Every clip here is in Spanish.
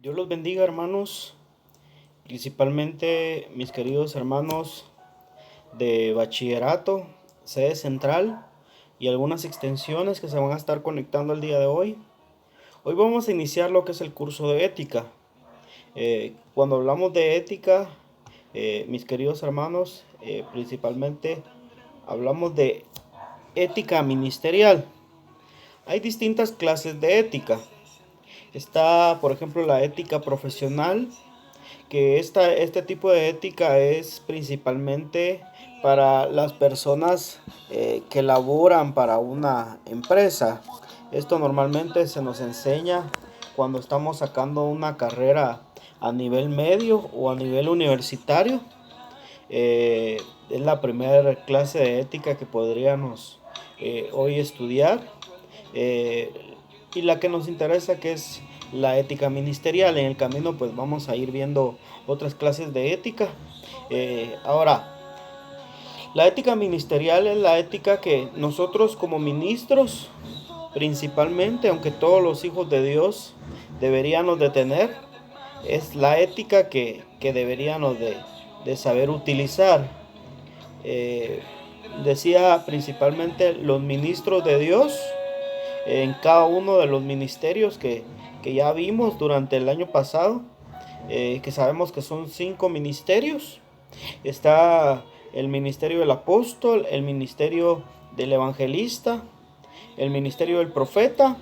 Dios los bendiga, hermanos, principalmente mis queridos hermanos de bachillerato, sede central y algunas extensiones que se van a estar conectando el día de hoy. Hoy vamos a iniciar lo que es el curso de ética. Cuando hablamos de ética, mis queridos hermanos, principalmente hablamos de ética ministerial. Hay distintas clases de ética. Está, por ejemplo, la ética profesional, que este tipo de ética es principalmente para las personas que laboran para una empresa. Esto normalmente se nos enseña cuando estamos sacando una carrera a nivel medio o a nivel universitario. Es la primera clase de ética que podríamos hoy estudiar. Eh, y la que nos interesa, que es la ética ministerial. En el camino pues vamos a ir viendo otras clases de ética. Ahora, la ética ministerial es la ética que nosotros como ministros, principalmente, aunque todos los hijos de Dios deberíamos de tener, es la ética que deberíamos de saber utilizar. Eh, Decía principalmente los ministros de Dios en cada uno de los ministerios que ya vimos durante el año pasado, que sabemos que son 5 ministerios. Está el ministerio del apóstol, el ministerio del evangelista, el ministerio del profeta,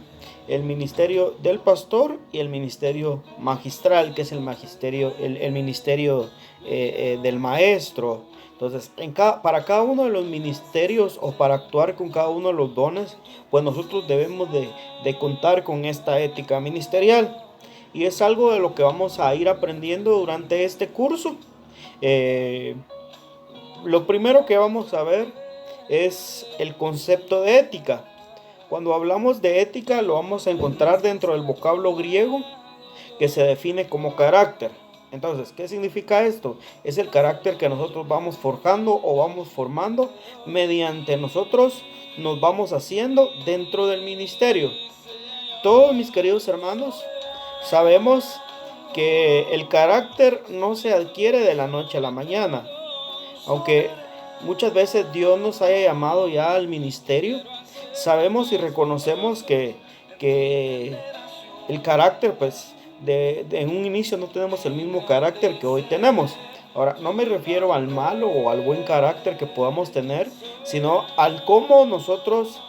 el ministerio del pastor y el ministerio magistral, que es el magisterio, el ministerio del maestro. Entonces, para cada uno de los ministerios o para actuar con cada uno de los dones, pues nosotros debemos de contar con esta ética ministerial. Y es algo de lo que vamos a ir aprendiendo durante este curso. Eh, lo primero que vamos a ver es el concepto de ética. Cuando hablamos de ética lo vamos a encontrar dentro del vocablo griego que se define como carácter. Entonces, ¿qué significa esto? Es el carácter que nosotros vamos forjando o vamos formando mediante nosotros nos vamos haciendo dentro del ministerio. Todos mis queridos hermanos sabemos que el carácter no se adquiere de la noche a la mañana. Aunque muchas veces Dios nos haya llamado ya al ministerio, sabemos y reconocemos que el carácter, pues, en un inicio no tenemos el mismo carácter que hoy tenemos. Ahora, no me refiero al malo o al buen carácter que podamos tener, sino al cómo nosotros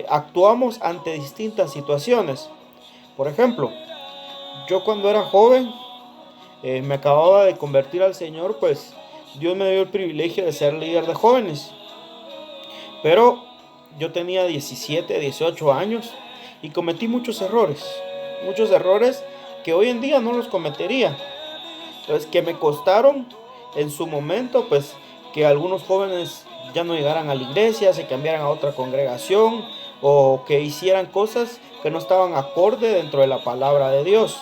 actuamos ante distintas situaciones. Por ejemplo, yo cuando era joven, me acababa de convertir al Señor, pues Dios me dio el privilegio de ser líder de jóvenes. Pero yo tenía 17, 18 años y cometí muchos errores que hoy en día no los cometería. Entonces, que me costaron en su momento, pues, que algunos jóvenes ya no llegaran a la iglesia, se cambiaran a otra congregación o que hicieran cosas que no estaban acorde dentro de la palabra de Dios.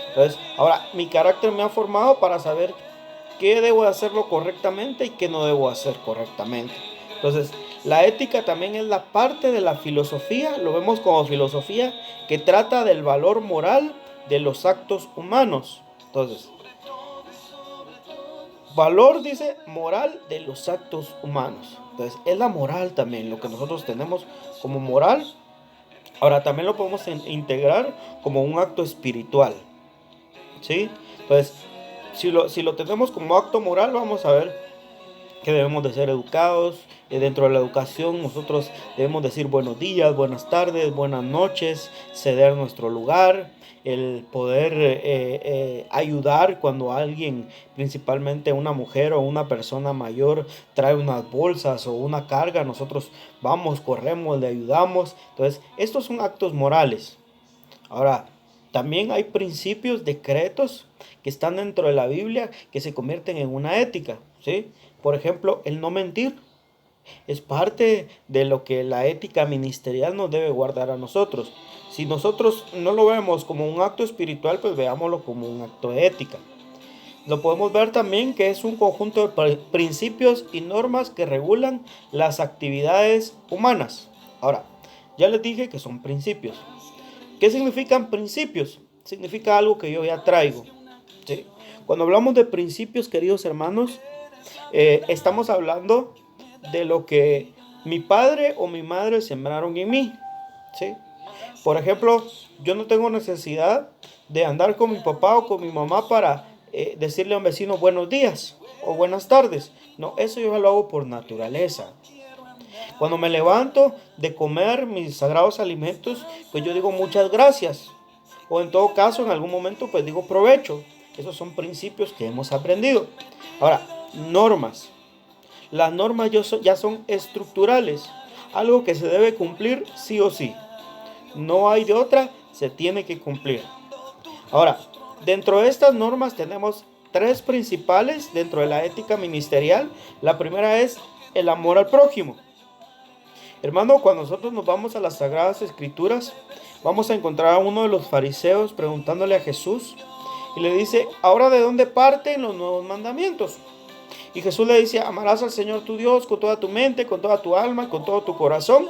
Entonces, ahora mi carácter me ha formado para saber qué debo hacerlo correctamente y qué no debo hacer correctamente. Entonces, la ética también es la parte de la filosofía, lo vemos como filosofía que trata del valor moral de los actos humanos. Entonces, valor dice moral de los actos humanos. Entonces, es la moral también, lo que nosotros tenemos como moral. Ahora, también lo podemos integrar como un acto espiritual, ¿sí? Entonces, si lo tenemos como acto moral, vamos a ver que debemos de ser educados. Dentro de la educación nosotros debemos decir buenos días, buenas tardes, buenas noches, ceder nuestro lugar, el poder ayudar cuando alguien, principalmente una mujer o una persona mayor, trae unas bolsas o una carga, nosotros vamos, corremos, le ayudamos. Entonces, estos son actos morales. Ahora, también hay principios, decretos que están dentro de la Biblia que se convierten en una ética, ¿sí? Por ejemplo, el no mentir es parte de lo que la ética ministerial nos debe guardar a nosotros. Si nosotros no lo vemos como un acto espiritual, pues veámoslo como un acto de ética. Lo podemos ver también que es un conjunto de principios y normas que regulan las actividades humanas. Ahora, ya les dije que son principios. ¿Qué significan principios? significa algo que yo ya traigo, ¿sí? Cuando hablamos de principios, queridos hermanos, estamos hablando de lo que mi padre o mi madre sembraron en mí, ¿sí? Por ejemplo, yo no tengo necesidad de andar con mi papá o con mi mamá para decirle a un vecino buenos días o buenas tardes. No, eso yo lo hago por naturaleza. Cuando me levanto de comer mis sagrados alimentos, pues yo digo muchas gracias. O en todo caso, en algún momento, pues digo provecho. Esos son principios que hemos aprendido. Ahora, normas. Las normas ya son estructurales. Algo que se debe cumplir sí o sí. No hay de otra, se tiene que cumplir. Ahora, dentro de estas normas tenemos tres principales dentro de la ética ministerial. La primera es el amor al prójimo. Hermano, cuando nosotros nos vamos a las Sagradas Escrituras, vamos a encontrar a uno de los fariseos preguntándole a Jesús y le dice, ¿ahora de dónde parten los nuevos mandamientos? Y Jesús le dice, amarás al Señor tu Dios con toda tu mente, con toda tu alma, con todo tu corazón.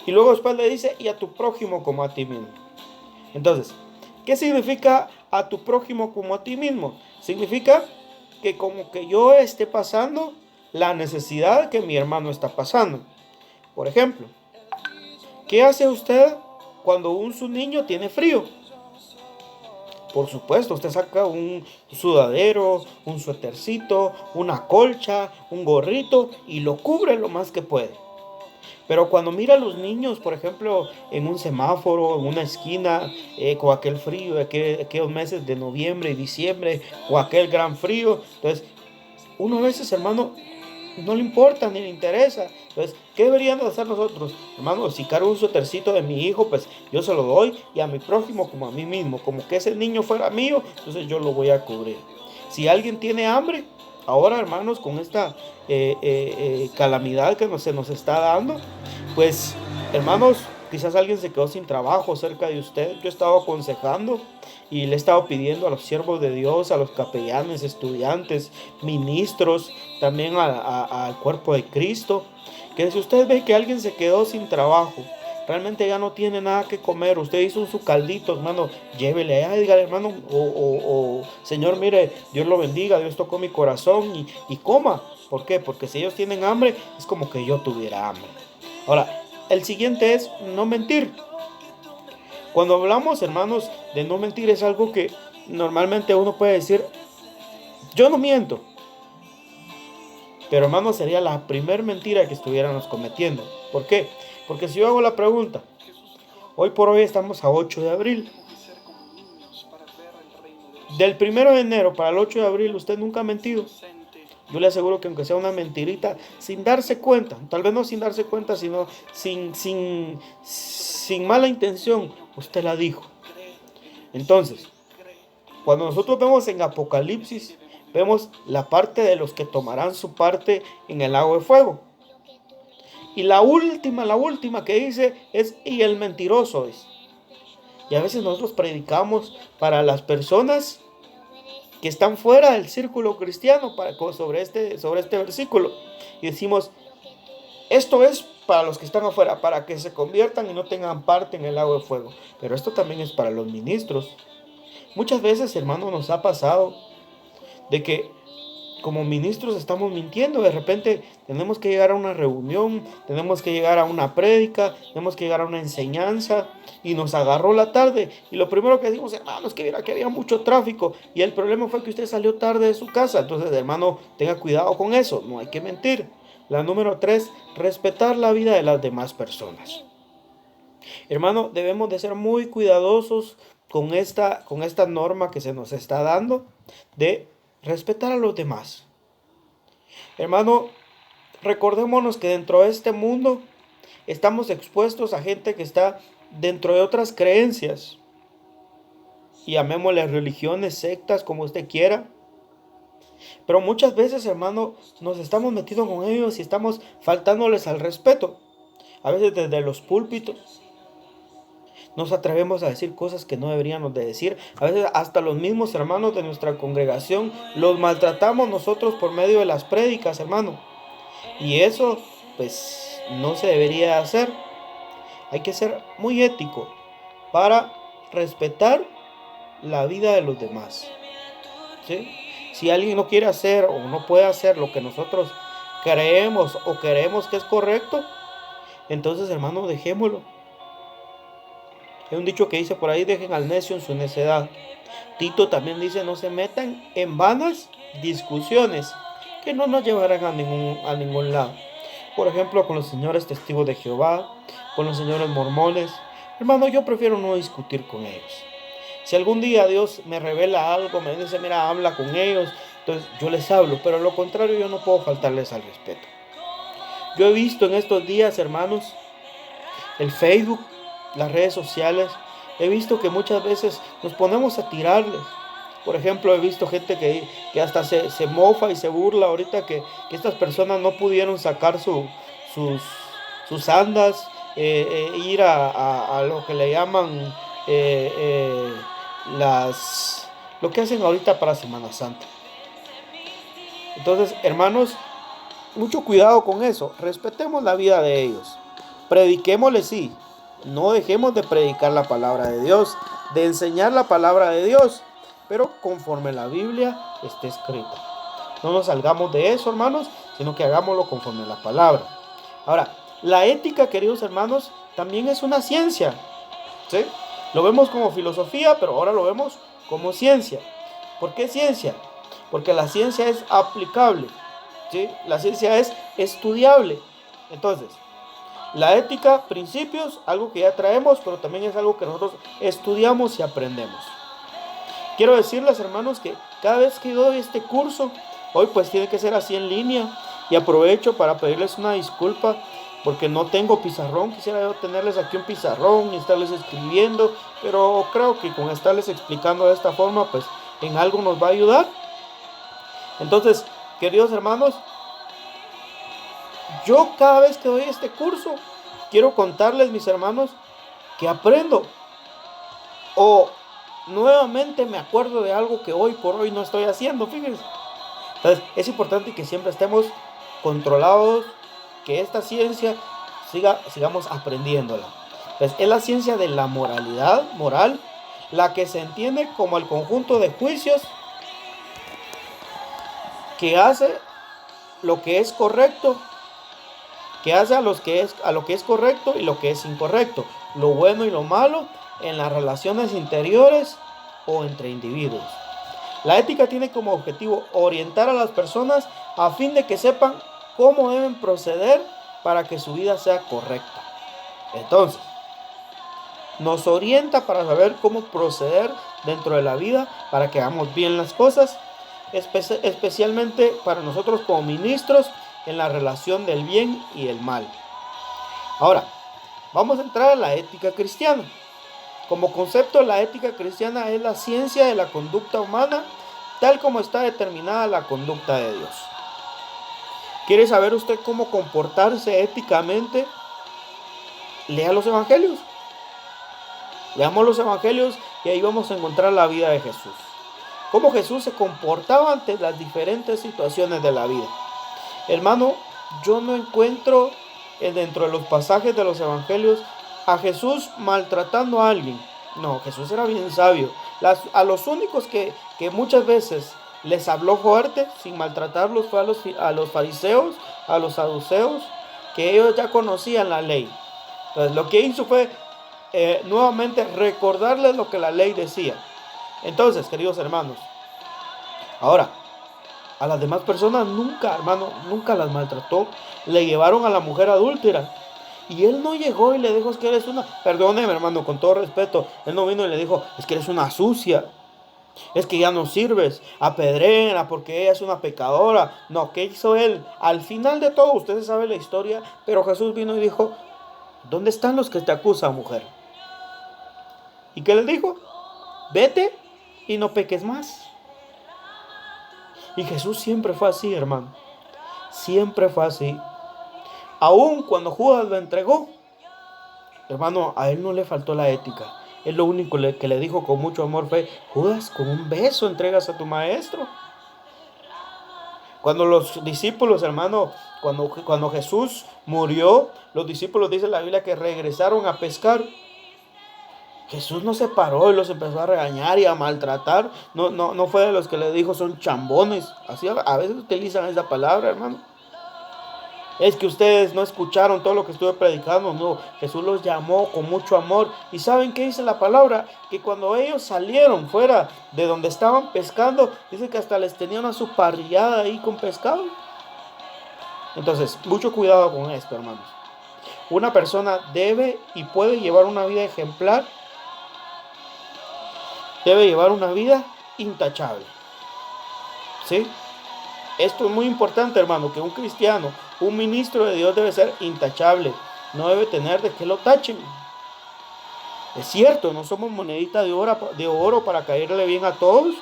Y luego después le dice, y a tu prójimo como a ti mismo. Entonces, ¿qué significa a tu prójimo como a ti mismo? Significa que como que yo esté pasando la necesidad que mi hermano está pasando. Por ejemplo, ¿qué hace usted cuando su niño tiene frío? Por supuesto, usted saca un sudadero, un suétercito, una colcha, un gorrito y lo cubre lo más que puede. Pero cuando mira a los niños, por ejemplo, en un semáforo, en una esquina, con aquel frío, aquellos meses de noviembre y diciembre, o aquel gran frío, entonces, uno a veces, hermano, no le importa ni le interesa. Entonces, ¿qué deberíamos hacer nosotros? Hermano, si cargo un suétercito de mi hijo, pues yo se lo doy, y a mi prójimo como a mí mismo, como que ese niño fuera mío, entonces yo lo voy a cubrir. Si alguien tiene hambre, ahora, hermanos, con esta calamidad que se nos está dando, pues, hermanos, quizás alguien se quedó sin trabajo cerca de usted. Yo he estado aconsejando y le he estado pidiendo a los siervos de Dios, a los capellanes, estudiantes, ministros, también al cuerpo de Cristo, que si usted ve que alguien se quedó sin trabajo, realmente ya no tiene nada que comer, usted hizo su caldito, hermano, llévele allá, dígale, hermano, Señor, mire, Dios lo bendiga, Dios tocó mi corazón y coma. ¿Por qué? Porque si ellos tienen hambre, es como que yo tuviera hambre. Ahora, el siguiente es no mentir. Cuando hablamos, hermanos, de no mentir, es algo que normalmente uno puede decir, yo no miento. Pero, hermanos, sería la primer mentira que estuviéramos cometiendo. ¿Por qué? Porque si yo hago la pregunta, hoy por hoy estamos a 8 de abril. Del 1 de enero para el 8 de abril, usted nunca ha mentido. Yo le aseguro que aunque sea una mentirita, sin darse cuenta, tal vez no sin darse cuenta, sino sin mala intención, usted la dijo. Entonces, cuando nosotros vemos en Apocalipsis, vemos la parte de los que tomarán su parte en el lago de fuego. Y la última que dice es, y el mentiroso es. Y a veces nosotros predicamos para las personas que están fuera del círculo cristiano sobre este versículo. Y decimos, esto es para los que están afuera, para que se conviertan y no tengan parte en el lago de fuego. Pero esto también es para los ministros. Muchas veces, hermano, nos ha pasado de que como ministros estamos mintiendo. De repente tenemos que llegar a una reunión, tenemos que llegar a una prédica, tenemos que llegar a una enseñanza y nos agarró la tarde. Y lo primero que decimos, hermano, es que mira que había mucho tráfico y el problema fue que usted salió tarde de su casa. Entonces, hermano, tenga cuidado con eso, no hay que mentir. La número 3, respetar la vida de las demás personas. Hermano, debemos de ser muy cuidadosos con esta norma que se nos está dando de respetar a los demás. Hermano, recordémonos que dentro de este mundo estamos expuestos a gente que está dentro de otras creencias. Y llamémosle religiones, sectas, como usted quiera. Pero muchas veces, hermano, nos estamos metiendo con ellos y estamos faltándoles al respeto. A veces desde los púlpitos nos atrevemos a decir cosas que no deberíamos de decir. A veces hasta los mismos hermanos de nuestra congregación los maltratamos nosotros por medio de las prédicas, hermano. Y eso, pues, no se debería hacer. Hay que ser muy ético para respetar la vida de los demás. ¿Sí? Si alguien no quiere hacer o no puede hacer lo que nosotros creemos o queremos que es correcto, entonces, hermano, dejémoslo. Hay un dicho que dice por ahí: dejen al necio en su necedad. Tito también dice: no se metan en vanas discusiones que no nos llevarán a ningún lado. Por ejemplo, con los señores testigos de Jehová, con los señores mormones. Hermano, yo prefiero no discutir con ellos. Si algún día Dios me revela algo, me dice: mira, habla con ellos, entonces yo les hablo, pero a lo contrario yo no puedo faltarles al respeto. Yo he visto en estos días, hermanos, el Facebook, las redes sociales, he visto que muchas veces nos ponemos a tirarles. Por ejemplo, he visto gente que hasta se mofa y se burla ahorita que estas personas no pudieron sacar sus andas, ir a lo que le llaman lo que hacen ahorita para Semana Santa. Entonces, hermanos, mucho cuidado con eso. Respetemos la vida de ellos. Prediquémosles, sí. No dejemos de predicar la palabra de Dios, de enseñar la palabra de Dios, pero conforme la Biblia esté escrita. No nos salgamos de eso, hermanos, sino que hagámoslo conforme la palabra. Ahora, la ética, queridos hermanos, también es una ciencia, ¿sí? Lo vemos como filosofía, pero ahora lo vemos como ciencia. ¿Por qué ciencia? Porque la ciencia es aplicable, ¿sí? La ciencia es estudiable. Entonces, la ética, principios, algo que ya traemos, pero también es algo que nosotros estudiamos y aprendemos. Quiero decirles, hermanos, que cada vez que doy este curso, hoy pues tiene que ser así en línea, y aprovecho para pedirles una disculpa porque no tengo pizarrón. Quisiera yo tenerles aquí un pizarrón y estarles escribiendo, pero creo que con estarles explicando de esta forma, pues en algo nos va a ayudar. Entonces, queridos hermanos, yo cada vez que doy este curso, quiero contarles, mis hermanos, que aprendo o nuevamente me acuerdo de algo que hoy por hoy no estoy haciendo, fíjense. Entonces, es importante que siempre estemos controlados, que esta ciencia sigamos aprendiéndola. Entonces, es la ciencia de la moralidad, moral, la que se entiende como el conjunto de juicios que hace lo que es correcto, que hace a lo que es correcto y lo que es incorrecto, lo bueno y lo malo en las relaciones interiores o entre individuos. La ética tiene como objetivo orientar a las personas a fin de que sepan cómo deben proceder para que su vida sea correcta. Entonces, nos orienta para saber cómo proceder dentro de la vida para que hagamos bien las cosas, especialmente para nosotros como ministros en la relación del bien y el mal. Ahora, vamos a entrar a la ética cristiana. Como concepto, la ética cristiana es la ciencia de la conducta humana, tal como está determinada la conducta de Dios. ¿Quiere saber usted cómo comportarse éticamente? Lea los evangelios. Leamos los evangelios y ahí vamos a encontrar la vida de Jesús. Cómo Jesús se comportaba ante las diferentes situaciones de la vida. Hermano, yo no encuentro dentro de los pasajes de los evangelios a Jesús maltratando a alguien. No, Jesús era bien sabio. A los únicos que muchas veces les habló fuerte, sin maltratarlos, fue a los fariseos, a los saduceos, que ellos ya conocían la ley. Entonces, lo que hizo fue nuevamente recordarles lo que la ley decía. Entonces, queridos hermanos, ahora, a las demás personas nunca, hermano, nunca las maltrató. Le llevaron a la mujer adúltera y él no llegó y le dijo: es que eres una, perdóneme, hermano, con todo respeto, él no vino y le dijo: es que eres una sucia, es que ya no sirves, apedréala porque ella es una pecadora. No, ¿qué hizo él? Al final de todo, ustedes saben la historia, pero Jesús vino y dijo: ¿dónde están los que te acusan, mujer? ¿Y qué les dijo? Vete y no peques más. Y Jesús siempre fue así, hermano. Siempre fue así. Aún cuando Judas lo entregó, hermano, a él no le faltó la ética. Él lo único que le dijo con mucho amor fue: Judas, con un beso entregas a tu maestro. Cuando los discípulos, hermano, cuando Jesús murió, los discípulos, dice la Biblia, que regresaron a pescar. Jesús no se paró y los empezó a regañar y a maltratar. No fue de los que le dijo son chambones. Así a veces utilizan esa palabra, hermano. Es que ustedes no escucharon todo lo que estuve predicando. No, Jesús los llamó con mucho amor. ¿Y saben qué dice la palabra? Que cuando ellos salieron fuera de donde estaban pescando, dice que hasta les tenían a su parrillada ahí con pescado. Entonces, mucho cuidado con esto, hermanos. Una persona debe y puede llevar una vida ejemplar. Debe llevar una vida intachable. ¿Sí? Esto es muy importante, hermano, que un cristiano, un ministro de Dios debe ser intachable. No debe tener de qué lo tachen. Es cierto, no somos monedita de oro para caerle bien a todos.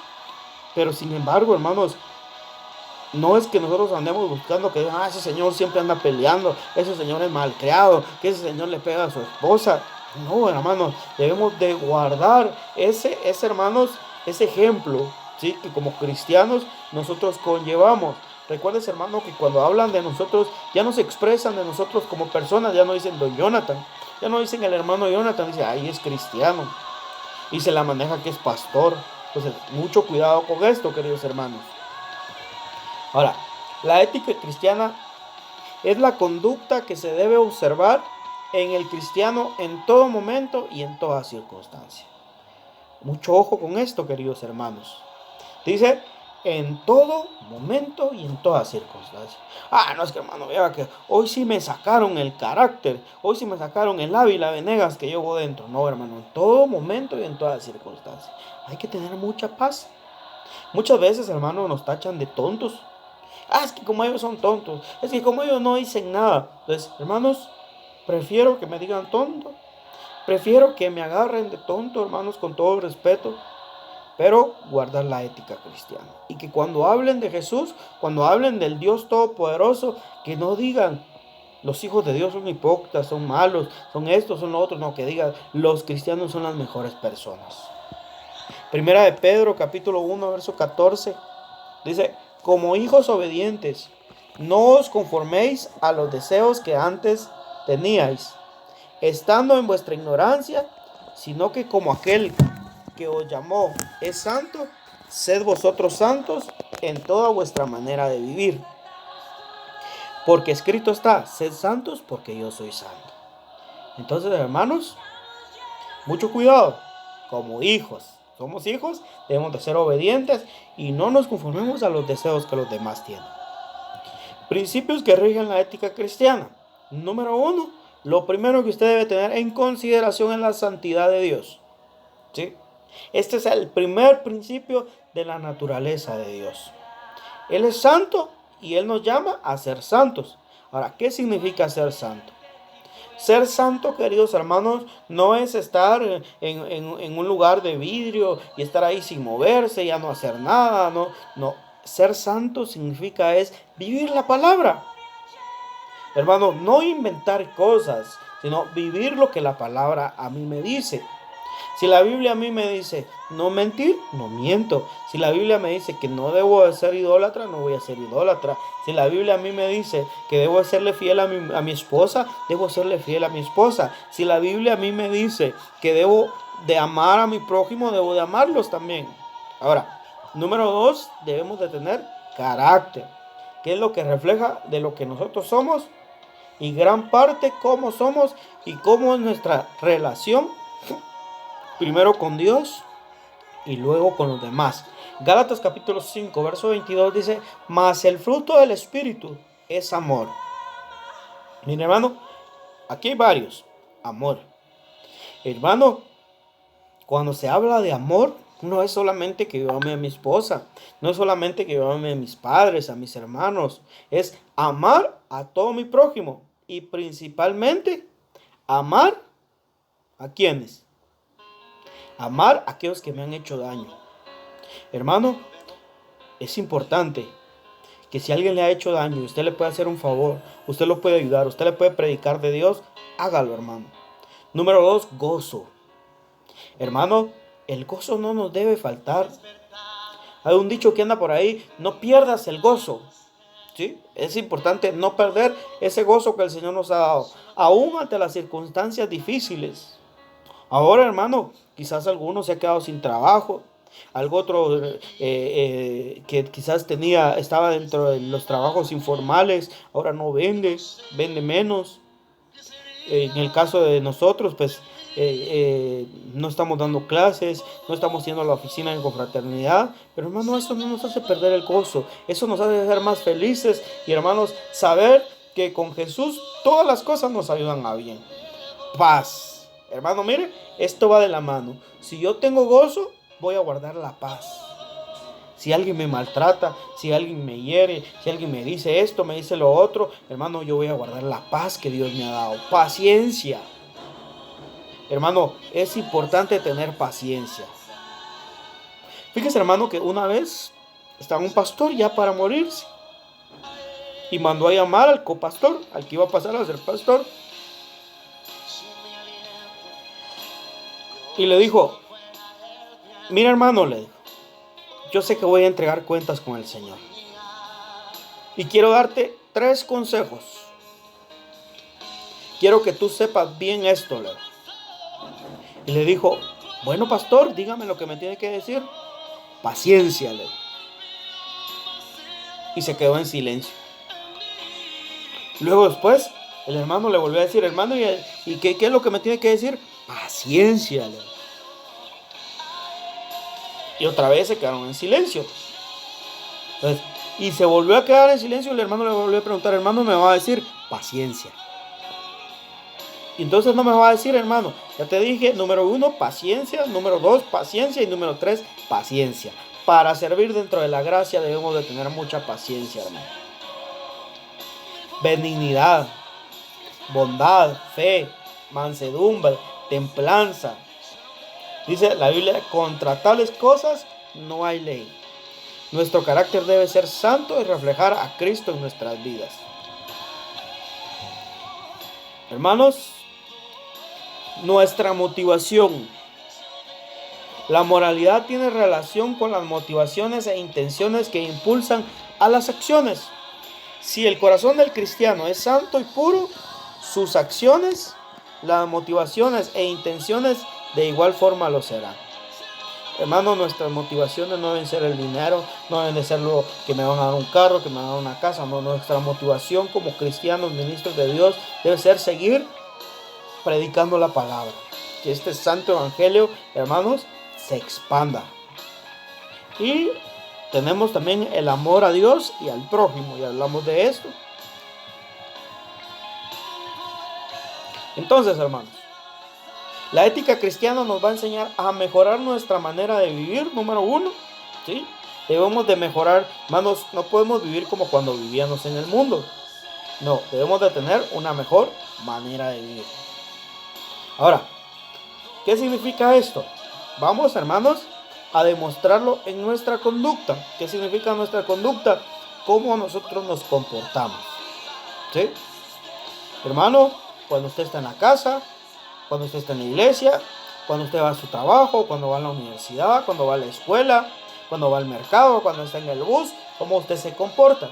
Pero sin embargo, hermanos, no es que nosotros andemos buscando que ese señor siempre anda peleando, ese señor es malcriado, que ese señor le pega a su esposa. No, hermanos, debemos de guardar hermanos, ese ejemplo, ¿sí? Que como cristianos nosotros conllevamos. Recuerdes, hermano, que cuando hablan de nosotros, ya no se expresan de nosotros como personas, ya no dicen don Jonathan, ya no dicen el hermano Jonathan, dice, ay, es cristiano, y se la maneja que es pastor. Entonces, mucho cuidado con esto, queridos hermanos. Ahora, la ética cristiana es la conducta que se debe observar en el cristiano en todo momento y en toda circunstancia. Mucho ojo con esto, queridos hermanos. Dice, en todo momento y en toda circunstancia. No es que, hermano, vea que hoy sí me sacaron el carácter, hoy sí me sacaron el Ávila Venegas que llevo dentro. No, hermano, en todo momento y en toda circunstancia. Hay que tener mucha paz. Muchas veces, hermano, nos tachan de tontos. Es que como ellos son tontos, es que como ellos no dicen nada. Entonces, hermanos, prefiero que me digan tonto, prefiero que me agarren de tonto, hermanos, con todo respeto, pero guardar la ética cristiana. Y que cuando hablen de Jesús, cuando hablen del Dios Todopoderoso, que no digan, los hijos de Dios son hipócritas, son malos, son estos, son los otros. No, que digan, los cristianos son las mejores personas. Primera de Pedro, capítulo 1, verso 14, dice, como hijos obedientes, no os conforméis a los deseos que antes teníais, estando en vuestra ignorancia, sino que como aquel que os llamó es santo, sed vosotros santos en toda vuestra manera de vivir. Porque escrito está, sed santos porque yo soy santo. Entonces, hermanos, mucho cuidado, como hijos. Somos hijos, debemos de ser obedientes y no nos conformemos a los deseos que los demás tienen. Principios que rigen la ética cristiana. Número 1, lo primero que usted debe tener en consideración es la santidad de Dios. ¿Sí? Este es el primer principio de la naturaleza de Dios. Él es santo y Él nos llama a ser santos. Ahora, ¿qué significa ser santo? Ser santo, queridos hermanos, no es estar en un lugar de vidrio y estar ahí sin moverse, ya no hacer nada, no. Ser santo significa es vivir la palabra. Hermano, no inventar cosas, sino vivir lo que la palabra a mí me dice. Si la Biblia a mí me dice no mentir, no miento. Si la Biblia me dice que no debo de ser idólatra, no voy a ser idólatra. Si la Biblia a mí me dice que debo serle fiel a mi esposa, debo serle fiel a mi esposa. Si la Biblia a mí me dice que debo de amar a mi prójimo, debo de amarlos también. Ahora, número 2, debemos de tener carácter, que es lo que refleja de lo que nosotros somos y gran parte cómo somos y cómo es nuestra relación. Primero con Dios y luego con los demás. Gálatas capítulo 5, verso 22 dice, mas el fruto del Espíritu es amor. Mire, hermano, aquí hay varios. Amor. Hermano, cuando se habla de amor, no es solamente que yo ame a mi esposa, no es solamente que yo ame a mis padres, a mis hermanos, es amar a todo mi prójimo y principalmente amar a quienes. Amar a aquellos que me han hecho daño. Hermano, es importante que si alguien le ha hecho daño y usted le puede hacer un favor, usted lo puede ayudar, usted le puede predicar de Dios, hágalo, hermano. Número 2, gozo. Hermano, el gozo no nos debe faltar. Hay un dicho que anda por ahí, no pierdas el gozo. ¿Sí? Es importante no perder ese gozo que el Señor nos ha dado, aún ante las circunstancias difíciles. Ahora, hermano, quizás alguno se ha quedado sin trabajo. Algo otro que quizás estaba dentro de los trabajos informales, ahora no vende menos. En el caso de nosotros, pues no estamos dando clases, no estamos yendo a la oficina en confraternidad, pero hermano, eso no nos hace perder el gozo, eso nos hace ser más felices y hermanos, saber que con Jesús todas las cosas nos ayudan a bien. Paz, hermano, mire, esto va de la mano. Si yo tengo gozo, voy a guardar la paz. Si alguien me maltrata, si alguien me hiere, si alguien me dice esto, me dice lo otro, hermano, yo voy a guardar la paz que Dios me ha dado. Paciencia. Hermano, es importante tener paciencia. Fíjese, hermano, que una vez estaba un pastor ya para morirse y mandó a llamar al copastor, al que iba a pasar a ser pastor, y le dijo: mira, hermano, le dijo, yo sé que voy a entregar cuentas con el Señor y quiero darte 3 consejos. Quiero que tú sepas bien esto, le dijo. Y le dijo: bueno, pastor, dígame lo que me tiene que decir. Paciencia, le dijo. Y se quedó en silencio. Luego después, el hermano le volvió a decir: hermano, ¿y qué es lo que me tiene que decir? Paciencia, le dijo. Y otra vez se quedaron en silencio. Entonces, y se volvió a quedar en silencio. El hermano le volvió a preguntar: hermano, me va a decir paciencia. Y entonces no me va a decir: hermano, ya te dije, número 1, paciencia, número 2, paciencia, y número 3, paciencia. Para servir dentro de la gracia debemos de tener mucha paciencia, hermano. Benignidad, bondad, fe, mansedumbre, templanza. Dice la Biblia: contra tales cosas no hay ley. Nuestro carácter debe ser santo y reflejar a Cristo en nuestras vidas. Hermanos, nuestra motivación. La moralidad tiene relación con las motivaciones e intenciones que impulsan a las acciones. Si el corazón del cristiano es santo y puro, sus acciones, las motivaciones e intenciones de igual forma lo serán. Hermano, nuestras motivaciones no deben ser el dinero, no deben de ser lo que me van a dar un carro, que me van a dar una casa. No, nuestra motivación como cristianos, ministros de Dios, debe ser seguir predicando la palabra. Que este santo evangelio, hermanos, se expanda. Y tenemos también el amor a Dios y al prójimo, y hablamos de esto. Entonces, hermanos, la ética cristiana nos va a enseñar a mejorar nuestra manera de vivir, número 1, ¿sí? Debemos de mejorar, hermanos, no podemos vivir como cuando vivíamos en el mundo. No, debemos de tener una mejor manera de vivir. Ahora, ¿qué significa esto? Vamos, hermanos, a demostrarlo en nuestra conducta. ¿Qué significa nuestra conducta? Cómo nosotros nos comportamos, ¿sí? Hermano, cuando usted está en la casa, cuando usted está en la iglesia, cuando usted va a su trabajo, cuando va a la universidad, cuando va a la escuela, cuando va al mercado, cuando está en el bus, cómo usted se comporta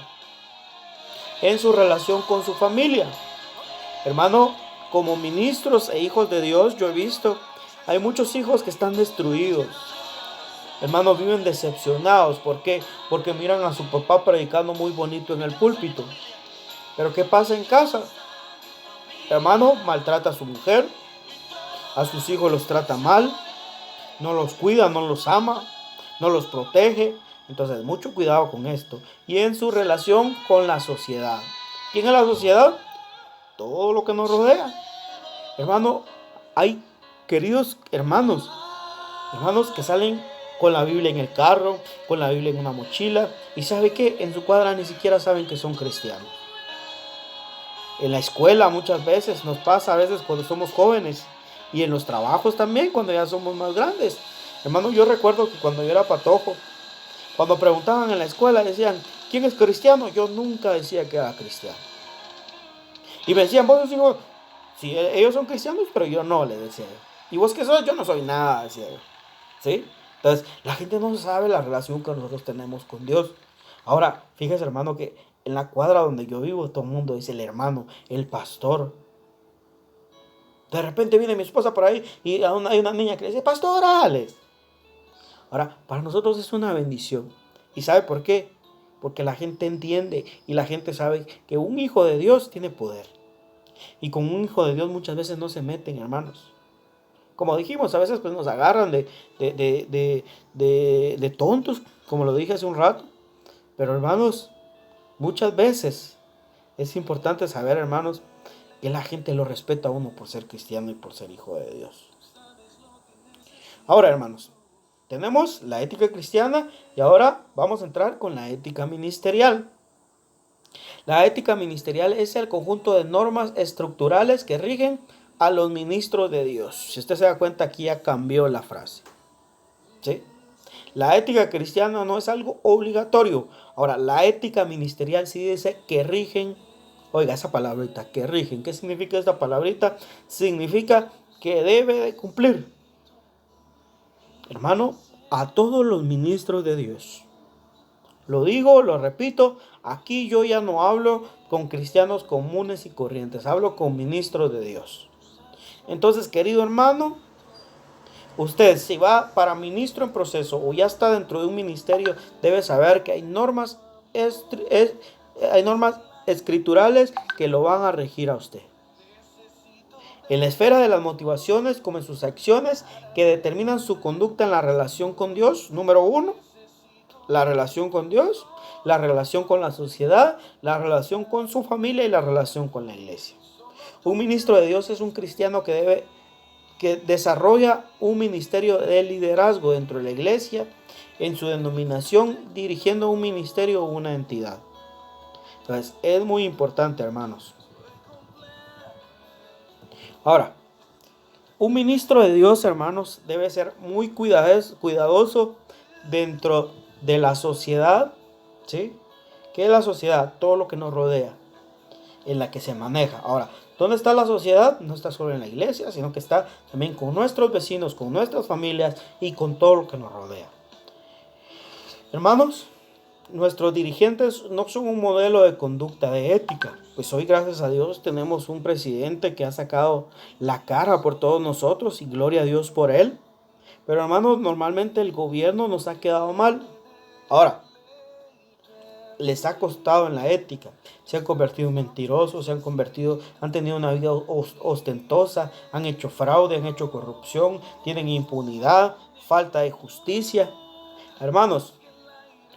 en su relación con su familia. Hermano, como ministros e hijos de Dios, yo he visto, hay muchos hijos que están destruidos. Hermanos, viven decepcionados. ¿Por qué? Porque miran a su papá predicando muy bonito en el púlpito. Pero ¿qué pasa en casa? Hermano, maltrata a su mujer, a sus hijos los trata mal, no los cuida, no los ama, no los protege. Entonces, mucho cuidado con esto. Y en su relación con la sociedad. ¿Quién es la sociedad? Todo lo que nos rodea. Hermano, hay queridos hermanos que salen con la Biblia en el carro, con la Biblia en una mochila, y ¿sabe qué? En su cuadra ni siquiera saben que son cristianos. En la escuela muchas veces nos pasa, a veces cuando somos jóvenes, y en los trabajos también cuando ya somos más grandes. Hermano, yo recuerdo que cuando yo era patojo, cuando preguntaban en la escuela, decían: ¿quién es cristiano? Yo nunca decía que era cristiano. Y me decían: vos sos hijo. Sí, ellos son cristianos, pero yo no, le decía yo. ¿Y vos qué sos? Yo no soy nada, decía yo. ¿Sí? Entonces, la gente no sabe la relación que nosotros tenemos con Dios. Ahora, fíjese, hermano, que en la cuadra donde yo vivo, todo el mundo dice el hermano, el pastor. De repente viene mi esposa por ahí y hay una niña que le dice, pastor, órale. Ahora, para nosotros es una bendición. ¿Y sabe por qué? Porque la gente entiende y la gente sabe que un hijo de Dios tiene poder. Y con un hijo de Dios muchas veces no se meten, hermanos. Como dijimos, a veces pues nos agarran de tontos, como lo dije hace un rato. Pero hermanos, muchas veces es importante saber, hermanos, que la gente lo respeta a uno por ser cristiano y por ser hijo de Dios. Ahora, hermanos, tenemos la ética cristiana y ahora vamos a entrar con la ética ministerial. La ética ministerial es el conjunto de normas estructurales que rigen a los ministros de Dios. Si usted se da cuenta, aquí ya cambió la frase. ¿Sí? La ética cristiana no es algo obligatorio. Ahora, la ética ministerial sí dice que rigen. Oiga, esa palabrita, que rigen. ¿Qué significa esta palabrita? Significa que debe de cumplir, hermano, a todos los ministros de Dios. Lo digo, lo repito, aquí yo ya no hablo con cristianos comunes y corrientes, hablo con ministros de Dios. Entonces, querido hermano, usted si va para ministro en proceso o ya está dentro de un ministerio, debe saber que hay normas escriturales que lo van a regir a usted. En la esfera de las motivaciones, como en sus acciones que determinan su conducta en la relación con Dios, número 1, la relación con Dios, la relación con la sociedad, la relación con su familia y la relación con la iglesia. Un ministro de Dios es un cristiano que desarrolla un ministerio de liderazgo dentro de la iglesia, en su denominación, dirigiendo un ministerio o una entidad. Entonces, es muy importante, hermanos. Ahora, un ministro de Dios, hermanos, debe ser muy cuidadoso dentro de la sociedad, ¿sí? ¿Qué es la sociedad? Todo lo que nos rodea, en la que se maneja. Ahora, ¿dónde está la sociedad? No está solo en la iglesia, sino que está también con nuestros vecinos, con nuestras familias y con todo lo que nos rodea. Hermanos, nuestros dirigentes no son un modelo de conducta, de ética. Pues hoy, gracias a Dios, tenemos un presidente que ha sacado la cara por todos nosotros y gloria a Dios por él. Pero hermanos, normalmente el gobierno nos ha quedado mal. Ahora, les ha costado en la ética. Se han convertido en mentirosos, han tenido una vida ostentosa, han hecho fraude, han hecho corrupción, tienen impunidad, falta de justicia. Hermanos,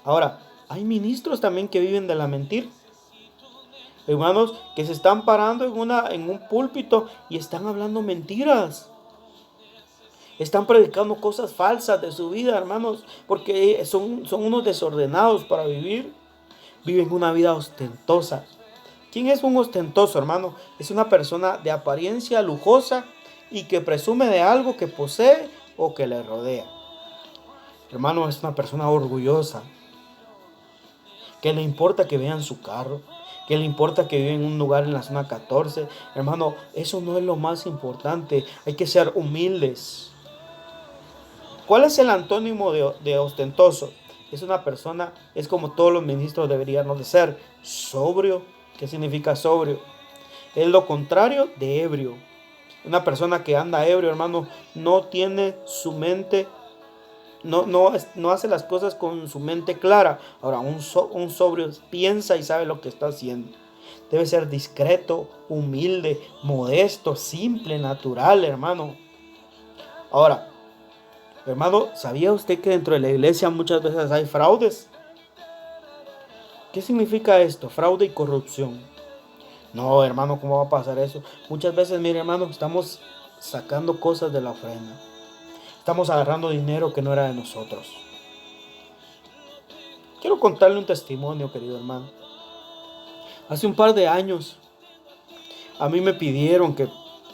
ahora, hay ministros también que viven de la mentira. Hermanos, que se están parando en un púlpito y están hablando mentiras. Están predicando cosas falsas de su vida, hermanos, porque son unos desordenados para vivir. Viven una vida ostentosa. ¿Quién es un ostentoso, hermano? Es una persona de apariencia lujosa y que presume de algo que posee o que le rodea. Hermano, es una persona orgullosa, que le importa que vean su carro, que le importa que vive en un lugar en la zona 14. Hermano, eso no es lo más importante. Hay que ser humildes. ¿Cuál es el antónimo de ostentoso? Es una persona, es como todos los ministros deberían de ser, sobrio. ¿Qué significa sobrio? Es lo contrario de ebrio. Una persona que anda ebrio, hermano, no tiene su mente, no hace las cosas con su mente clara. Ahora, un sobrio piensa y sabe lo que está haciendo. Debe ser discreto, humilde, modesto, simple, natural, hermano. Ahora, hermano, ¿sabía usted que dentro de la iglesia muchas veces hay fraudes? ¿Qué significa esto? Fraude y corrupción. No, hermano, ¿cómo va a pasar eso? Muchas veces, mire, hermano, estamos sacando cosas de la ofrenda. Estamos agarrando dinero que no era de nosotros. Quiero contarle un testimonio, querido hermano. Hace un par de años, a mí me pidieron que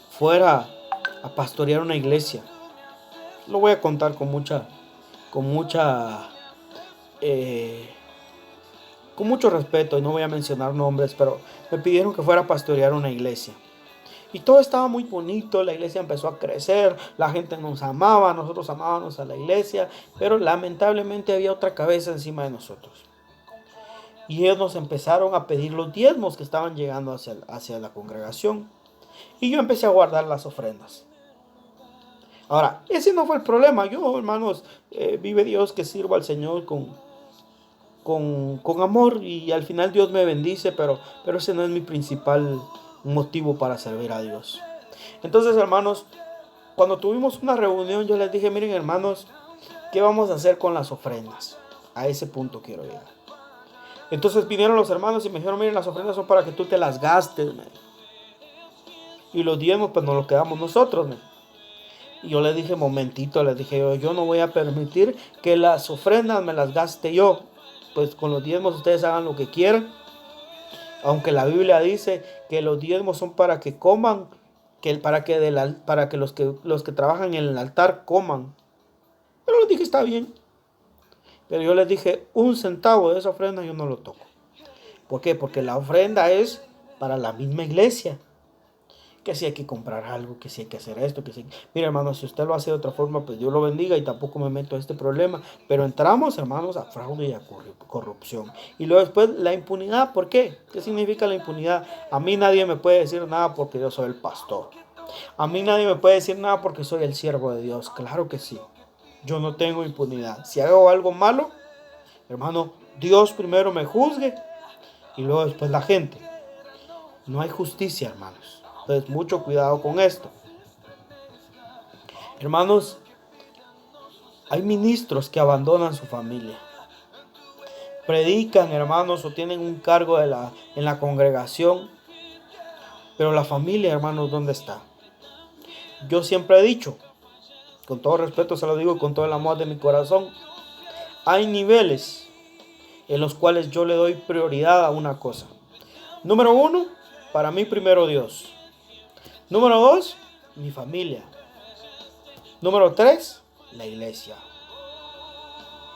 fuera a pastorear una iglesia. Lo voy a contar con mucho respeto y no voy a mencionar nombres, pero me pidieron que fuera a pastorear una iglesia. Y todo estaba muy bonito, la iglesia empezó a crecer, la gente nos amaba, nosotros amábamos a la iglesia, pero lamentablemente había otra cabeza encima de nosotros. Y ellos nos empezaron a pedir los diezmos que estaban llegando hacia la congregación. Y yo empecé a guardar las ofrendas. Ahora, ese no fue el problema. Yo, hermanos, vive Dios que sirva al Señor con amor, y al final Dios me bendice, pero ese no es mi principal motivo para servir a Dios. Entonces, hermanos, cuando tuvimos una reunión, yo les dije, miren, hermanos, ¿qué vamos a hacer con las ofrendas? A ese punto quiero llegar. Entonces vinieron los hermanos y me dijeron, miren, las ofrendas son para que tú te las gastes, man. Y los diezmos pues nos los quedamos nosotros, man. Y yo les dije, momentito, les dije yo no voy a permitir que las ofrendas me las gaste yo. Pues con los diezmos ustedes hagan lo que quieran. Aunque la Biblia dice que los diezmos son para que coman, para que los que trabajan en el altar coman. Pero les dije, está bien. Pero yo les dije, 1 centavo de esa ofrenda yo no lo toco. ¿Por qué? Porque la ofrenda es para la misma iglesia. Que si hay que comprar algo, que si hay que hacer esto, que si... Mira, hermano, si usted lo hace de otra forma, pues Dios lo bendiga y tampoco me meto a este problema. Pero entramos, hermanos, a fraude y a corrupción. Y luego después la impunidad. ¿Por qué? ¿Qué significa la impunidad? A mí nadie me puede decir nada porque yo soy el pastor. A mí nadie me puede decir nada porque soy el siervo de Dios. Claro que sí. Yo no tengo impunidad. Si hago algo malo, hermano, Dios primero me juzgue y luego después la gente. No hay justicia, hermanos. Entonces, mucho cuidado con esto. Hermanos, hay ministros que abandonan su familia. Predican, hermanos, o tienen un cargo en la congregación. Pero la familia, hermanos, ¿dónde está? Yo siempre he dicho, con todo respeto se lo digo y con todo el amor de mi corazón, hay niveles en los cuales yo le doy prioridad a una cosa. Número 1, para mí primero Dios. Número 2, mi familia. Número 3, la iglesia.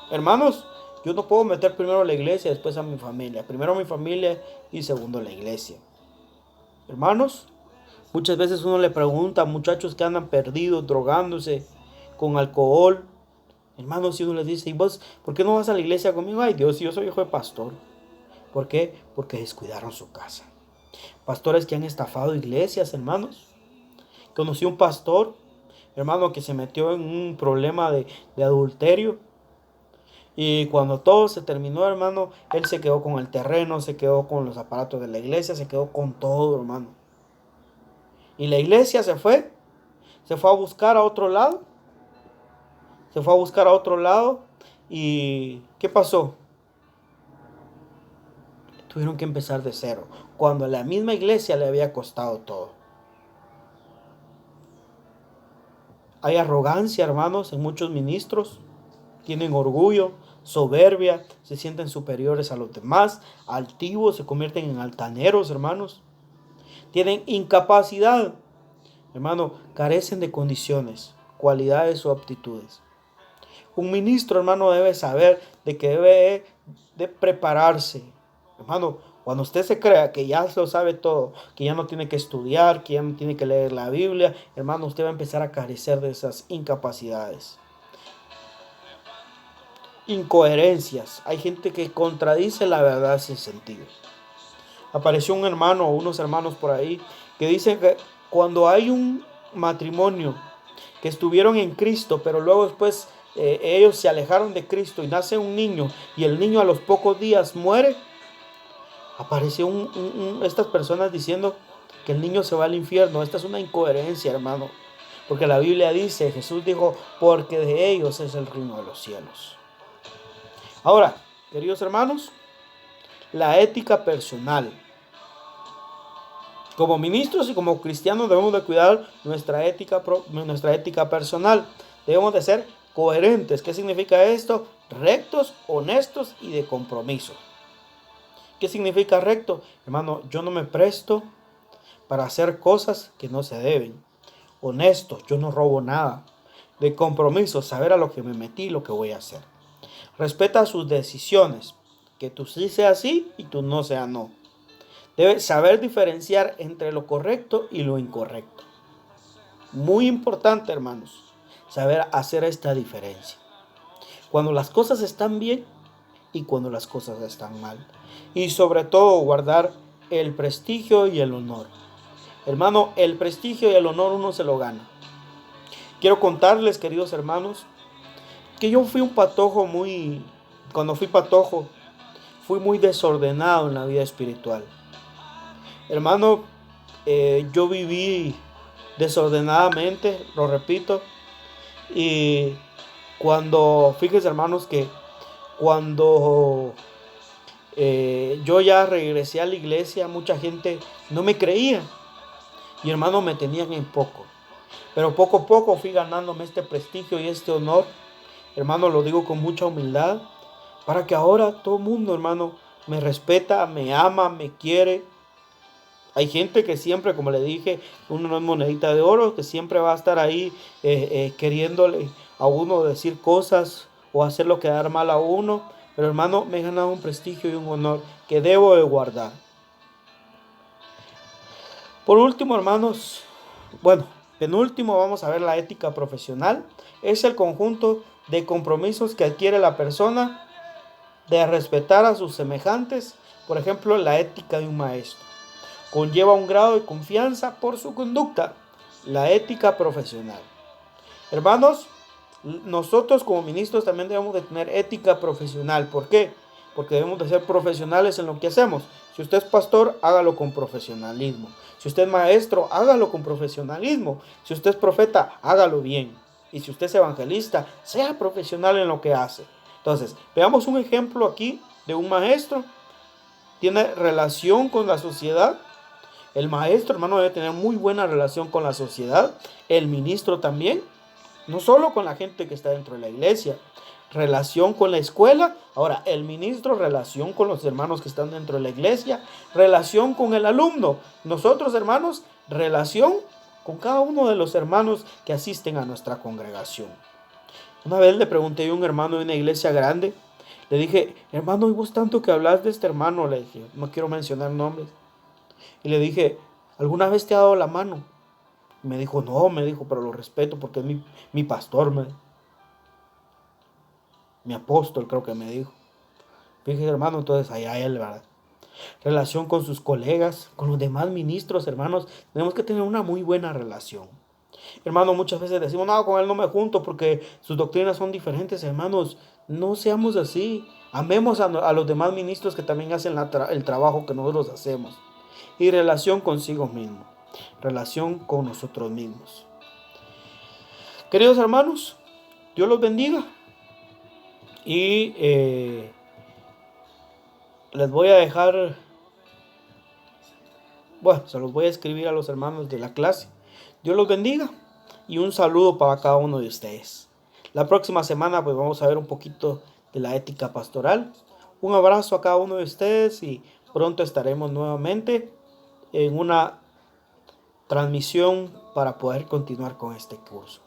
Hermanos, yo no puedo meter primero la iglesia, después a mi familia. Primero mi familia y segundo la iglesia. Hermanos, muchas veces uno le pregunta a muchachos que andan perdidos, drogándose con alcohol. Hermanos, si uno les dice, ¿y vos por qué no vas a la iglesia conmigo? Ay Dios, yo soy hijo de pastor. ¿Por qué? Porque descuidaron su casa. Pastores que han estafado iglesias, hermanos. Conocí un pastor, hermano, que se metió en un problema de adulterio. Y cuando todo se terminó, hermano, él se quedó con el terreno, se quedó con los aparatos de la iglesia, se quedó con todo, hermano. Y la iglesia se fue a buscar a otro lado. Se fue a buscar a otro lado. ¿Y qué pasó? Tuvieron que empezar de cero, cuando a la misma iglesia le había costado todo. Hay arrogancia, hermanos, en muchos ministros. Tienen orgullo, soberbia, se sienten superiores a los demás, altivos, se convierten en altaneros, hermanos. Tienen incapacidad, hermano, carecen de condiciones, cualidades o aptitudes. Un ministro, hermano, debe saber de que debe de prepararse. Hermano, cuando usted se crea que ya lo sabe todo, que ya no tiene que estudiar, que ya no tiene que leer la Biblia, hermano, usted va a empezar a carecer de esas incapacidades. Incoherencias. Hay gente que contradice la verdad sin sentido. Apareció un hermano o unos hermanos por ahí que dicen que cuando hay un matrimonio que estuvieron en Cristo, pero luego después ellos se alejaron de Cristo y nace un niño y el niño a los pocos días muere, apareció estas personas diciendo que el niño se va al infierno. Esta es una incoherencia, hermano, porque la Biblia dice, Jesús dijo, porque de ellos es el reino de los cielos. Ahora, queridos hermanos, la ética personal. Como ministros y como cristianos debemos de cuidar nuestra ética personal. Debemos de ser coherentes. ¿Qué significa esto? Rectos, honestos y de compromiso. ¿Qué significa recto? Hermano, yo no me presto para hacer cosas que no se deben. Honesto, yo no robo nada. De compromiso, saber a lo que me metí y lo que voy a hacer. Respeta sus decisiones. Que tú sí sea sí y tú no sea no. Debes saber diferenciar entre lo correcto y lo incorrecto. Muy importante, hermanos, saber hacer esta diferencia. Cuando las cosas están bien y cuando las cosas están mal. Y sobre todo guardar el prestigio y el honor. Hermano, el prestigio y el honor uno se lo gana. Quiero contarles, queridos hermanos, que yo fui un patojo cuando fui patojo, fui muy desordenado en la vida espiritual. Hermano, yo viví desordenadamente, lo repito, y fíjense hermanos que cuando yo ya regresé a la iglesia, mucha gente no me creía y hermano me tenían en poco. Pero poco a poco fui ganándome este prestigio y este honor. Hermano, lo digo con mucha humildad, para que ahora todo el mundo, hermano, me respeta, me ama, me quiere. Hay gente que siempre, como le dije, una no es monedita de oro, que siempre va a estar ahí queriéndole a uno decir cosas o hacerlo quedar mal a uno. Pero hermano, me he ganado un prestigio y un honor que debo de guardar. Por último, hermanos, penúltimo, vamos a ver la ética profesional. Es el conjunto de compromisos que adquiere la persona de respetar a sus semejantes. Por ejemplo, la ética de un maestro conlleva un grado de confianza por su conducta. La ética profesional. Hermanos, nosotros como ministros también debemos de tener ética profesional. ¿Por qué? Porque debemos de ser profesionales en lo que hacemos. Si usted es pastor, hágalo con profesionalismo. Si usted es maestro, hágalo con profesionalismo. Si usted es profeta, hágalo bien. Y si usted es evangelista, sea profesional en lo que hace. Entonces, veamos un ejemplo aquí de un maestro. Tiene relación con la sociedad. El maestro, hermano, debe tener muy buena relación con la sociedad. El ministro también. No solo con la gente que está dentro de la iglesia. Relación con la escuela. Ahora, el ministro, relación con los hermanos que están dentro de la iglesia. Relación con el alumno. Nosotros, hermanos, relación con cada uno de los hermanos que asisten a nuestra congregación. Una vez le pregunté a un hermano de una iglesia grande. Le dije, hermano, ¿y vos tanto que hablas de este hermano? Le dije, no quiero mencionar nombres. Y le dije, ¿alguna vez te ha dado la mano? Y me dijo, no, me dijo, pero lo respeto porque es mi pastor, mi apóstol, creo que me dijo. Fíjese, hermano, entonces allá él, ¿verdad? Relación con sus colegas, con los demás ministros, hermanos, tenemos que tener una muy buena relación. Hermano, muchas veces decimos, no, con él no me junto porque sus doctrinas son diferentes, hermanos. No seamos así. Amemos a los demás ministros que también hacen el trabajo que nosotros hacemos. Y relación consigo mismo. Relación con nosotros mismos. Queridos hermanos, Dios los bendiga. Y les voy a dejar, se los voy a escribir a los hermanos de la clase. Dios los bendiga y un saludo para cada uno de ustedes. La próxima semana pues vamos a ver un poquito de la ética pastoral. Un abrazo a cada uno de ustedes y pronto estaremos nuevamente en una transmisión para poder continuar con este curso.